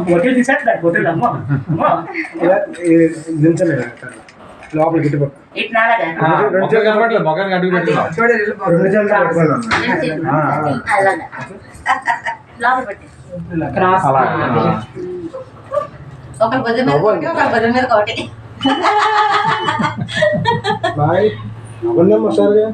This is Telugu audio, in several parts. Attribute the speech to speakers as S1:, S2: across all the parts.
S1: హోటల్ తీసేస్తా హోటల్ అమ్మ
S2: లోపల గిట్టుబడి
S3: ఒక భుజం మీద ఒకటి ఒక భుజం మీద ఒకటి
S2: అవన్నమ్మా సార్గా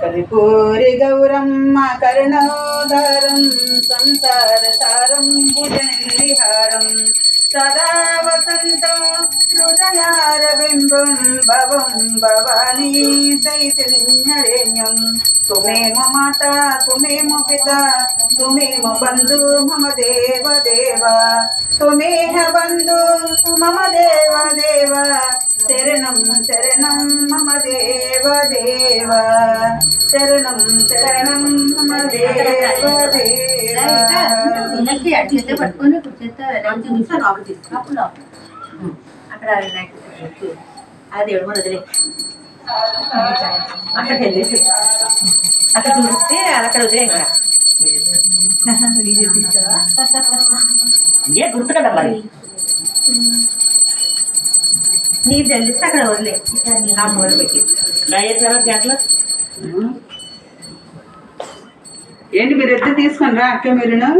S4: కరిపూరి గౌరమ్మ కరుణోదరం సంసార సారం భుజనిహారం సదా వసంతం హృదయారబింబం భవం భవానీ చైతన్యరేణ్యం తుమేమ మాతా తుమేమ పితా తుమేమ బంధు మమ దేవ దేవ తుమేహ బంధు మమ దేవ దేవ శరణం శరణం మమ దేవ దేవ శరణం శరణం మమ దేవ దేవ
S3: అట్లయితే పట్టుకొని అక్కడ ఆ దేవుడు మన వదిలే అక్కడ వెళ్ళేసి అక్కడ చూస్తే అక్కడ వదిలే
S1: ఇంకే గుర్తు కదా మరి
S3: నీరు చల్లిస్తే అక్కడ వదిలే ఆ మూల పెట్టి
S1: గంటలు
S4: ఏంటి మీరు ఎత్తి తీసుకొని రా అక్క మీరును